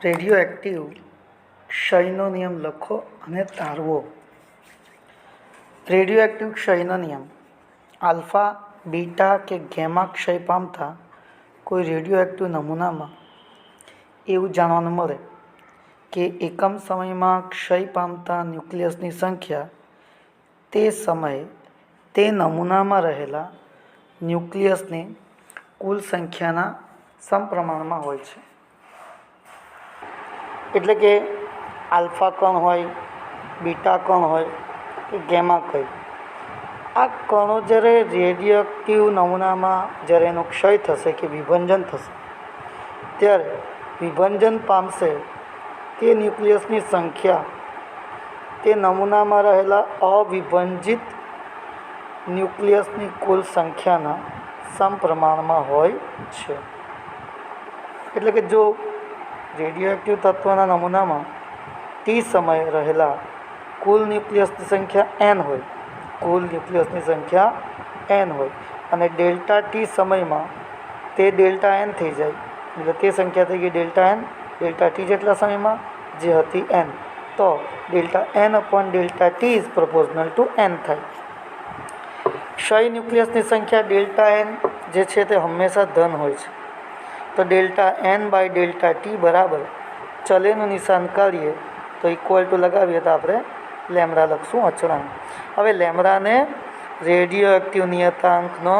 Radio active ક્ષયનો નિયમ લખો અને તારવો. રેડિયો એક્ટિવ ક્ષયનો નિયમ: આલ્ફા, બીટા કે ગેમા ક્ષય પામતા કોઈ રેડિયો એક્ટિવ નમૂનામાં એવું જાણવાનું મળે કે એકમ સમયમાં ક્ષય પામતા ન્યુક્લિયસની સંખ્યા તે સમયે તે નમૂનામાં રહેલા ન્યુક્લિયસની કુલ સંખ્યાના સમપ્રમાણમાં હોય છે. એટલે કે આલ્ફા કણ હોય, બીટા કણ હોય કે ગેમા કણ, આ કણો જ્યારે રેડિયો એક્ટિવ નમૂનામાં જ્યારે એનો ક્ષય થશે કે વિભંજન થશે ત્યારે વિભંજન પામશે તે ન્યુક્લિયસની સંખ્યા તે નમૂનામાં રહેલા અવિભંજિત ન્યુક્લિયસની કુલ સંખ્યાના સમપ્રમાણમાં હોય છે. એટલે કે જો રેડિયો એક્ટિવ તત્વના નમૂનામાં ટી સમયે રહેલા કુલ ન્યુક્લિયસની સંખ્યા n હોય, અને ડેલ્ટા ટી સમયમાં તે ડેલ્ટા n થઈ જાય, એટલે તે સંખ્યા થઈ ગઈ ડેલ્ટા n. ડેલ્ટા ટી જેટલા સમયમાં જે હતી n, તો delta n upon delta T is પ્રપોઝનલ two n થાય. ક્ષય ન્યુક્લિયસની સંખ્યા ડેલ્ટા n જે છે તે હંમેશા ધન હોય છે. તો delta n by delta t બરાબર ચલેનું નિશાન કાઢીએ તો ઇક્વલ ટુ લગાવીએ તો આપણે લેમડા લખશું, અચળાંક. હવે લેમડાને રેડિયો એક્ટિવ નિયતાંકનો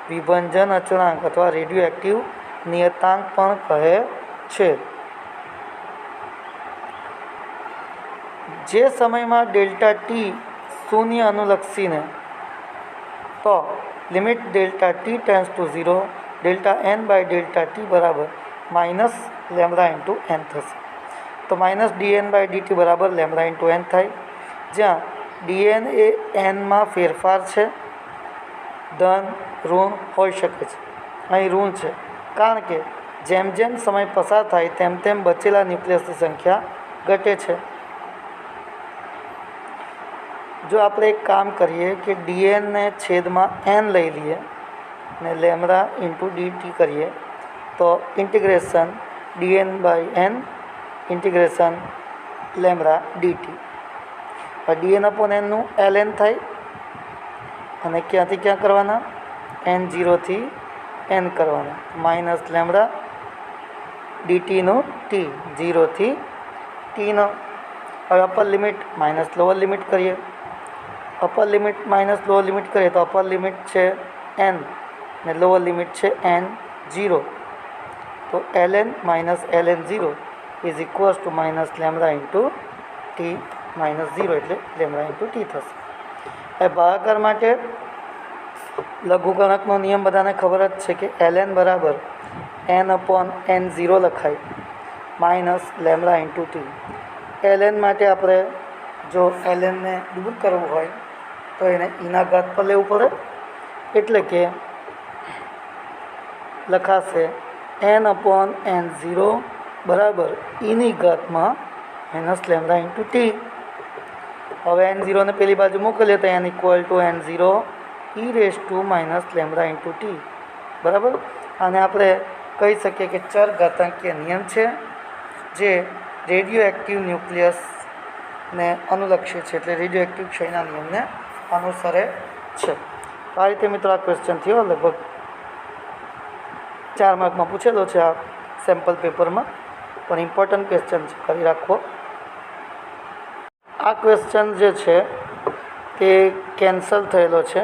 વિભંજન અચળાંક અથવા રેડિયો એક્ટિવ નિયતાંક પણ કહે છે. જે સમયમાં ડેલ્ટા ટી શૂન્ય અનુલક્ષીને તો limit delta t tends to 0 delta n by delta t બરાબર માઇનસ લેમડા ઇન્ટુ n થશે. તો માઇનસ dn બાય dt બરાબર લેમડા ઇન્ટુ n થાય, જ્યાં dn એ nમાં ફેરફાર છે. ધન ઋણ હોઈ શકે છે, અહીં ઋણ છે, કારણ કે જેમ જેમ સમય પસાર થાય તેમ તેમ બચેલા ન્યુક્લિયસની સંખ્યા ઘટે છે. જો આપણે એક કામ કરીએ કે dnને છેદમાં n લઈ લઈએ ને લેમડા ઇન્ટુ dt કરીએ તો integration dn by n integration lambda dt. dn upon nનું ln થાય, અને ક્યાંથી ક્યાં કરવાના? n0 થી n કરવાના, માઇનસ લેમડા dtનો t, 0 થી tનો. હવે upper limit minus lower limit કરીએ. Upper limit minus lower limit કરીએ તો અપર લિમિટ છે n ને લોઅર લિમિટ છે n0. તો ln minus ln0 is equals to minus lambda into T minus 0, એટલે લેમડા ઇન્ટુ ટી થશે. હવે ભાગાકાર માટે લઘુગણકનો નિયમ બધાને ખબર જ છે કે ln બરાબર n અપોન n0 લખાય minus lambda into T. ln માટે આપણે જો lnને દૂર કરવું હોય તો એને ઈના ઘાત પર લેવું પડે, એટલે કે લખાશે n અપોન n0 બરાબર ઈની ઘાતમાં માઇનસ લેમડા ઇન્ટુ ટી. હવે n0ને પેલી બાજુ મોકલીએ તો n equal to n0 e raise to minus lambda into T બરાબર. અને આપણે કહી શકીએ કે ચર ઘાતાંકીય નિયમ છે જે રેડિયો એક્ટિવ ન્યુક્લિયસને અનુલક્ષે છે, એટલે રેડિયો એક્ટિવ ક્ષયના નિયમને અનુસરે છે. આ રીતે મિત્રો આ ક્વેશ્ચન થયો, લગભગ 4 માર્કમાં પૂછેલો છે આ સેમ્પલ પેપરમાં, પણ ઇમ્પોર્ટન્ટ ક્વેશ્ચન છે, કરી રાખવો. આ ક્વેશ્ચન જે છે તે કેન્સલ થયેલો છે,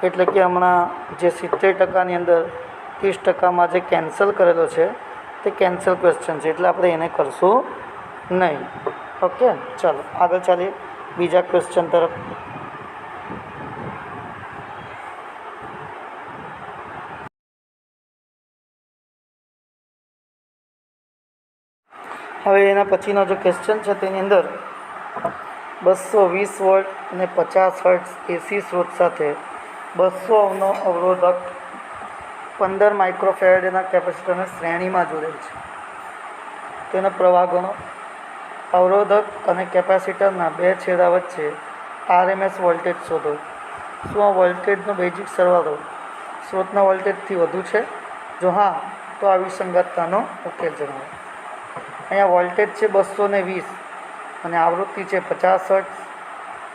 એટલે કે હમણાં જે 70%ની અંદર 30%માં જે કેન્સલ કરેલો છે તે કેન્સલ ક્વેશ્ચન છે, એટલે આપણે એને કરશું નહીં. ઓકે, ચાલો આગળ ચાલીએ બીજા ક્વેશ્ચન તરફ. હવે એના પછીનો જે ક્વેશ્ચન છે તેની અંદર 220 વોલ્ટ અને 50 હર્ટ્ઝ એસી સ્રોત સાથે 200 ઓહ્મનો અવરોધક 15 માઇક્રોફેરેડના કેપેસિટરને શ્રેણીમાં જોડેલ છે. તેનો પ્રવાહ ગણો. અવરોધક અને કેપેસિટરના બે છેડા વચ્ચે RMS વોલ્ટેજ શોધો. શું આ વોલ્ટેજનો બેઝિક સરવાળો સ્રોતના વોલ્ટેજથી વધુ છે? જો હા, તો આ વિસંગતતાનો ઉકેલ જણાવો. અહીંયા વોલ્ટેજ છે 220 અને આવૃત્તિ છે 50 હર્ટ્ઝ,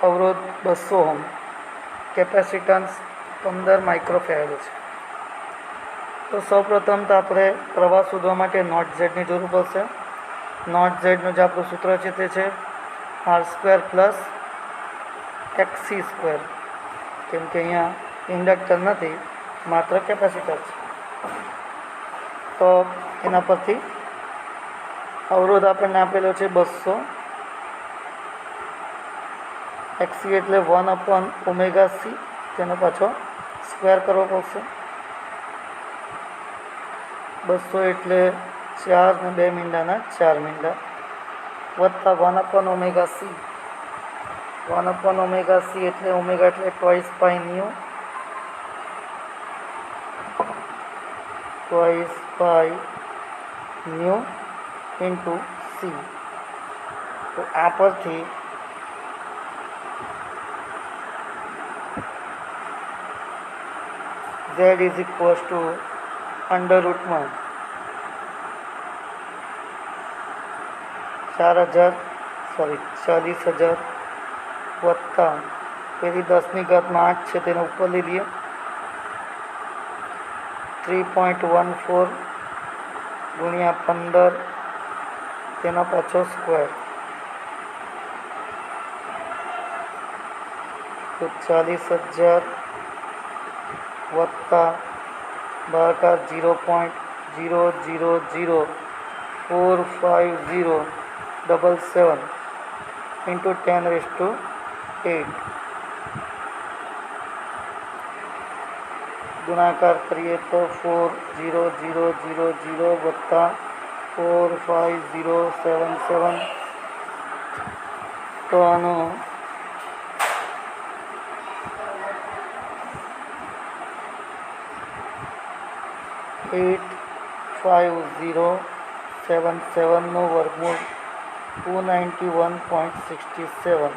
અવરોધ 200 ઓહ્મ, કેપેસિટન્સ 15 માઇક્રોફેરાડ છે. તો સૌપ્રથમ તો આપણે પ્રવાહ શોધવા માટે નોટ ઝેડની જરૂર પડશે. નોટ ઝેડનું જે આપણું સૂત્ર છે તે છે R² પ્લસ XC², કેમ કે અહીંયા ઇન્ડક્ટર નથી, માત્ર કેપેસિટર છે. તો એના પરથી અવરોધ આપણને આપેલો છે 200, XC એટલે 1/ωc, તેનો પાછો સ્ક્વેર કરવો પડશે. 200 એટલે 4 ને 2 મીંડાના 4 મીંડા, વત્તા 1/ωc. 1/ωc એટલે ઓમેગા એટલે 2π ન્યૂ ઇન્ટુ સી. તો આ પરથી Z ઇઝ ઇક્વલ્સ ટુ √માં 40,000 વત્તા પેલી 10ની ઘાતમાં 8 છે તેને ઉપર લઈ લઈએ, 3.14 ગુણ્યા 15 તેનો પાછો સ્ક્વેર. તો 40,000 વત્તા ભાગાકાર 0.00045077 ઇન્ટુ 10⁸ ગુણાકાર કરીએ તો 40,000 વત્તા 45077, તો આનું 85077નું વર્ગમૂળ 291.67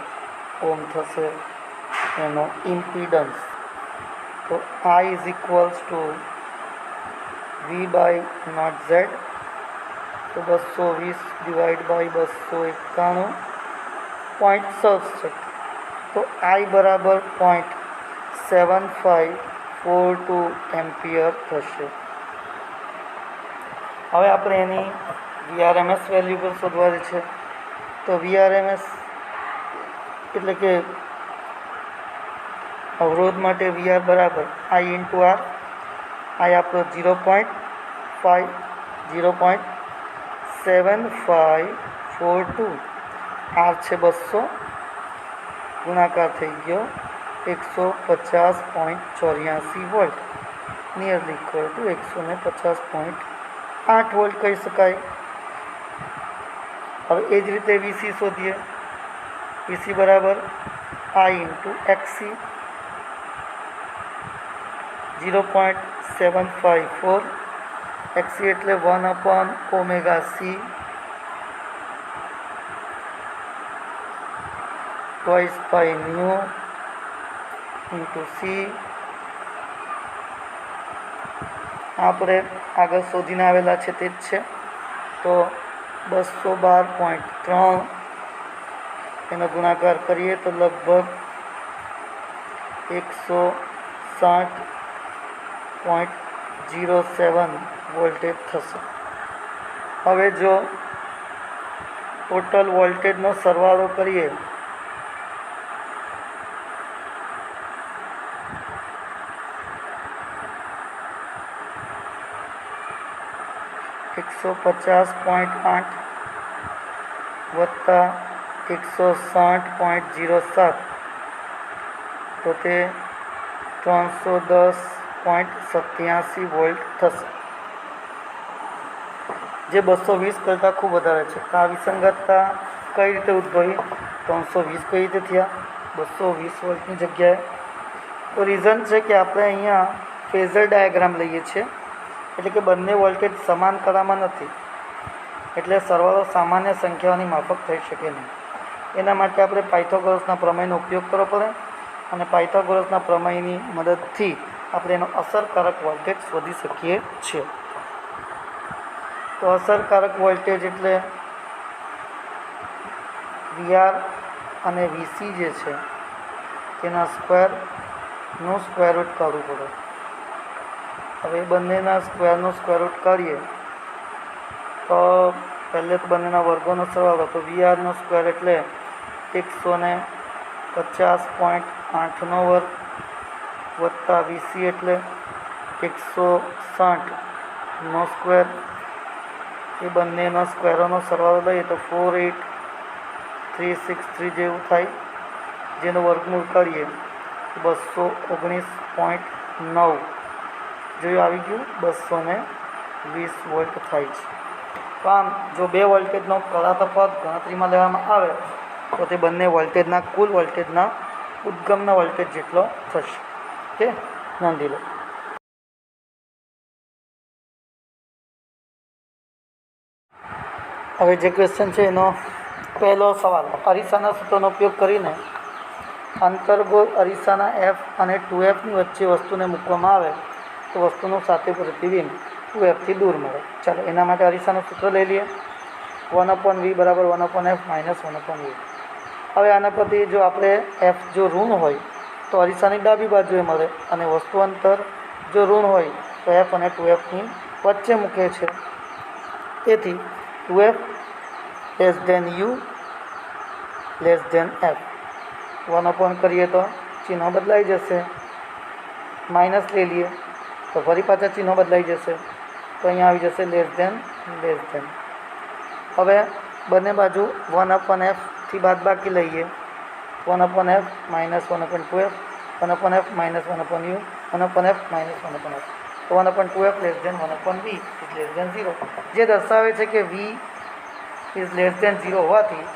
ઓહ્મ થશે એનો ઇમ્પિડન્સ. તો I is equals to V by not Z. તો 220 ડિવાઈડ બાય 291.67. તો I બરાબર 0.7542 એમ્પિયર થશે. હવે આપણે એની VRMS વેલ્યુ પર શોધવાની છે. તો VRMS એટલે કે અવરોધ માટે VR બરાબર I ઇન્ટુ R. I આપણો 0.7542, R છે 200, ગુણાકાર થઈ ગયો 150.84 volt, nearly equal to 150.8 volt કહી શકાય. હવે એ જ રીતે VC શોધીએ. VC બરાબર I ઇન્ટુ XC, 0.754, XC એટલે 1/ωc, 2π ન્યૂ ઇન્ટુ સી. આપણે આગળ શોધીને આવેલા છે તે જ છે. તો 212.3 એનો ગુણાકાર કરીએ તો લગભગ 160.07 વોલ્ટેજ થશે. હવે જો ટોટલ વોલ્ટેજનો સરવાળો કરીએ ,150.8 વત્તા 160.07, તો તે 310.87 વોલ્ટ થશે, જે 220 કરતાં ખૂબ વધારે છે. તો આ વિસંગતતા કઈ રીતે ઉદ્ભવી? 320 કઈ રીતે થયા 220 વોલ્ટની જગ્યાએ? તો રીઝન છે કે આપણે અહીંયા ફેઝર ડાયાગ્રામ લઈએ છીએ, એટલે કે બંને વોલ્ટેજ સમાન કળામાં નથી, એટલે સરવાળો સામાન્ય સંખ્યાઓની માફક થઈ શકે નહીં. એના માટે આપણે પાયથાગોરસના પ્રમેયનો ઉપયોગ કરવો પડે, અને પાયથાગોરસના પ્રમેયની મદદથી આપણે એનો અસરકારક વોલ્ટેજ શોધી શકીએ છીએ. તો અસરકારક વોલ્ટેજ એટલે VR અને VC જે છે તેના સ્ક્વેરનું સ્ક્વેર રૂટ કાઢવું પડે. હવે બંનેના સ્ક્વેરનું સ્ક્વેર રૂટ કાઢીએ તો પહેલે તો બંનેના વર્ગોનો સરવાળો, તો VRનો સ્ક્વેર એટલે 150.8નો વર્ગ વત્તા VC એટલે 160નો સ્ક્વેર. એ બંનેના સ્ક્વેરોનો સરવાળો લઈએ તો 48363 જેવું થાય, જેનું વર્ગમૂળ કરીએ 219.9 જેવું આવી ગયું, 220 વોલ્ટ થાય છે. તો આમ જો બે વોલ્ટેજનો કળા તફાવત ગણતરીમાં લેવામાં આવે તો તે બંને વોલ્ટેજના કુલ વોલ્ટેજના ઉદ્ગમના વોલ્ટેજ જેટલો થશે. ઓકે, નોંધી લો. હવે જે ક્વેશ્ચન છે એનો પહેલો સવાલ, અરીસાના સૂત્રનો ઉપયોગ કરીને અંતર્ગોળ અરીસાના F અને 2Fની વચ્ચે વસ્તુને મૂકવામાં આવે તો વસ્તુનું સાથે પ્રતિબિંબ 2Fથી દૂર મળે. ચાલો એના માટે અરીસાનું સૂત્ર લઈ લઈએ. 1/v બરાબર 1/f માઇનસ 1/v. હવે આના પરથી જો આપણે F જો ઋણ હોય તો અરીસાની ડાબી બાજુએ મળે, અને વસ્તુ અંતર જો ઋણ હોય તો F અને 2Fની વચ્ચે મૂકે છે. તેથી 2F less than U less than F. 1 કરીએ તો ચિહ્ન બદલાઈ જશે, માઇનસ લઈ લઈએ તો ફરી પાછા ચિહ્નો બદલાઈ જશે, તો અહીંયા આવી જશે લેસ ધેન લેસ ધેન. હવે બંને બાજુ 1/fથી બાદબાકી લઈએ, 1/f minus 1/2f, 1/f minus 1/u, 1/f minus 1/f. તો 1/2f less than 1/v is less than 0, જે દર્શાવે છે કે v ઇઝ લેસ ધેન 0 હોવાથી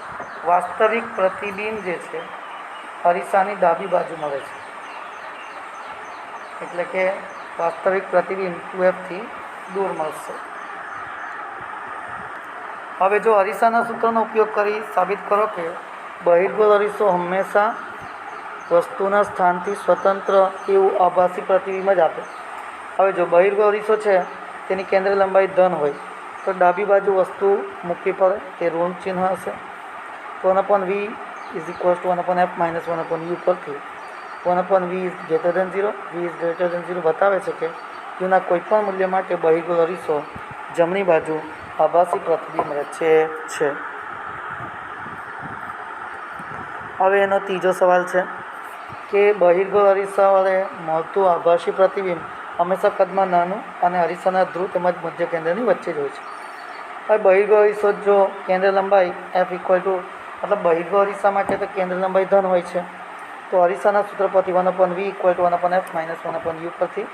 વાસ્તવિક પ્રતિબિંબ જે છે અરીસાની ડાબી બાજુ મળે છે, એટલે કે વાસ્તવિક પ્રતિબિંબ 2Fથી દૂર મળશે. હવે જો અરીસાના સૂત્રનો ઉપયોગ કરી સાબિત કરો કે બહિર્ગોળ અરીસો હંમેશા વસ્તુના સ્થાનથી સ્વતંત્ર એવું આભાસી પ્રતિબિંબ જ આપે. હવે જો બહિર્ગોળ અરીસો છે તેની કેન્દ્ર લંબાઈ ધન હોય તો ડાબી બાજુ વસ્તુ મૂકવી પડે, તે ઋણ ચિહ્ન હશે. તો 1/v is equals two 1/f minus 1/u પરથી 1/v is greater than 0, v is greater than 0 બતાવે છે કે યુના કોઈપણ મૂલ્ય માટે બહિર્ગોળ અરીસો જમણી બાજુ આભાસી પ્રતિબિંબ રચે છે. હવે એનો ત્રીજો સવાલ છે કે બહિર્ગોળ અરીસા વડે મળતું આભાસી પ્રતિબિંબ હંમેશા કદમાં નાનું અને અરીસાના ધ્રુવ તેમજ મધ્ય કેન્દ્રની વચ્ચે જ હોય છે. હવે બહિર્ગોળ અરીસો જો કેન્દ્ર લંબાઈ F ઇક્વલ ટુ, મતલબ બહિર્ગોળ અરીસા માટે તો કેન્દ્ર લંબાઈ ધન હોય છે, તો અરીસાના સૂત્ર પરથી 1/v equal to 1/f minus 1/u પરથી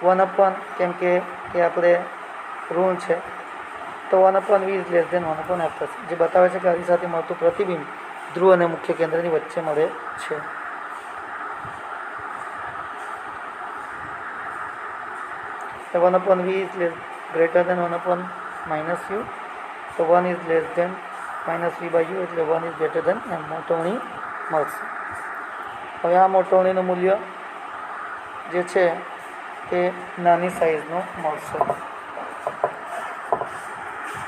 1/, કેમ કે એ આપણે ઋણ છે તો 1/v is less than 1/f થશે, જે બતાવે છે કે અરીસાથી મળતું પ્રતિબિંબ ધ્રુવ અને મુખ્ય કેન્દ્રની વચ્ચે મળે છે. તો 1/v is greater than 1/-u, તો 1 is less than minus v by u, એટલે 1 ઇઝ ગ્રેટર ધેન m. મોટવણી મળશે. હવે આ મોટવણીનું મૂલ્ય જે છે તે નાની સાઇઝનું મળશે.